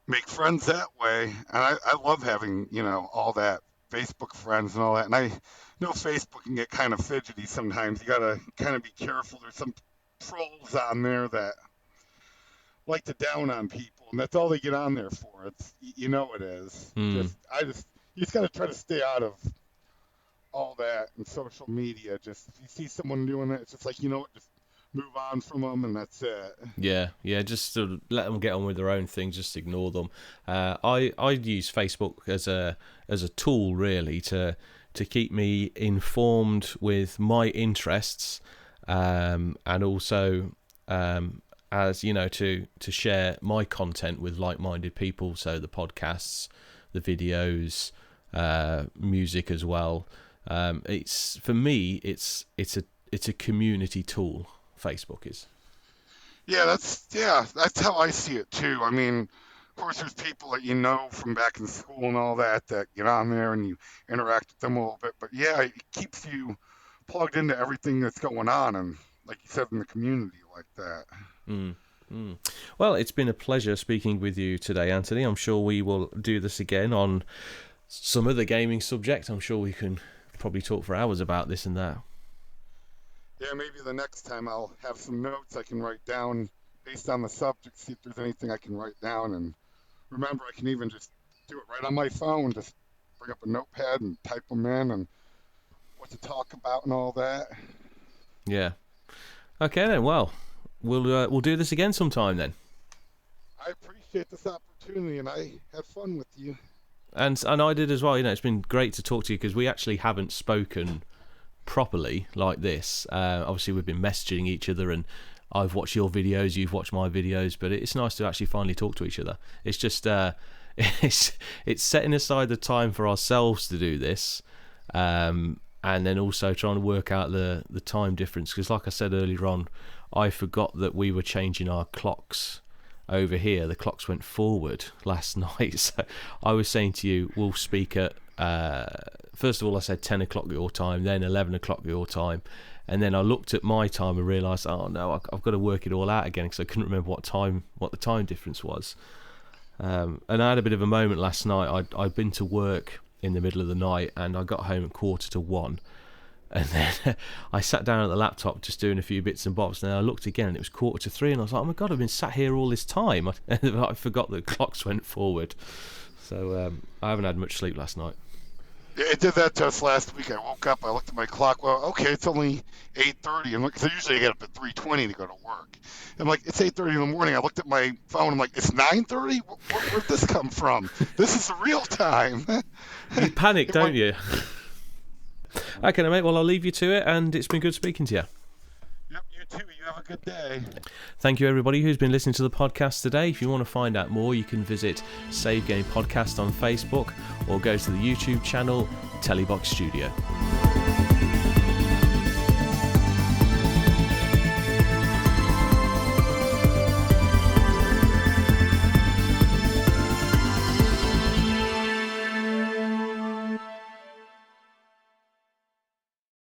Speaker 3: make friends that way. And I love having, all that Facebook friends and all that. And I know Facebook can get kind of fidgety sometimes. You got to kind of be careful. There's some trolls on there that like to down on people, and that's all they get on there for. It's, it is. You just got to try to stay out of all that and social media. Just if you see someone doing it, it's just like, just move on from them, and that's it.
Speaker 2: Yeah, just sort of let them get on with their own thing. Just ignore them. I use Facebook as a tool really to keep me informed with my interests, and also as to share my content with like-minded people. So the podcasts, the videos, music as well. It's for me, it's a community tool. Facebook is.
Speaker 3: Yeah, that's how I see it too. I mean, of course, there's people that from back in school and all that get on there and you interact with them a little bit. But yeah, it keeps you plugged into everything that's going on, and like you said, in the community like that.
Speaker 2: Well, it's been a pleasure speaking with you today, Anthony. I'm sure we will do this again on some other gaming subject. I'm sure we can probably talk for hours about this and that.
Speaker 3: Yeah, maybe the next time I'll have some notes I can write down based on the subject, see if there's anything I can write down. And remember, I can even just do it right on my phone, just bring up a notepad and type them in and what to talk about and all that.
Speaker 2: Yeah. Okay then, well, we'll do this again sometime then.
Speaker 3: I appreciate this opportunity, and I had fun with you.
Speaker 2: And I did as well. It's been great to talk to you, because we actually haven't spoken properly like this. Obviously we've been messaging each other, and I've watched your videos, you've watched my videos, but it's nice to actually finally talk to each other. It's just it's setting aside the time for ourselves to do this, and then also trying to work out the time difference, because like I said earlier on, I forgot that we were changing our clocks over here. The clocks went forward last night, so I was saying to you, we'll speak at first of all I said 10 o'clock your time, then 11 o'clock your time, and then I looked at my time and realised, oh no, I've got to work it all out again, because I couldn't remember what the time difference was. And I had a bit of a moment last night. I'd been to work in the middle of the night, and I got home at 1:45, and then I sat down at the laptop just doing a few bits and bobs, and then I looked again and it was 2:45, and I was like, oh my god, I've been sat here all this time. I forgot the clocks went forward. So I haven't had much sleep last night.
Speaker 3: Yeah, it did that to us last week. I woke up, I looked at my clock. Well, okay, it's only 8:30. I'm like, because I usually get up at 3:20 to go to work. I'm like, it's 8:30 in the morning. I looked at my phone. I'm like, it's 9:30. Where'd this come from? This is the real time.
Speaker 2: You panic, don't you? Okay, mate. Well, I'll leave you to it, and it's been good speaking to you.
Speaker 3: Yep, you too. You have a good day.
Speaker 2: Thank you, everybody who's been listening to the podcast today. If you want to find out more, you can visit Save Game Podcast on Facebook, or go to the YouTube channel Telebox Studio.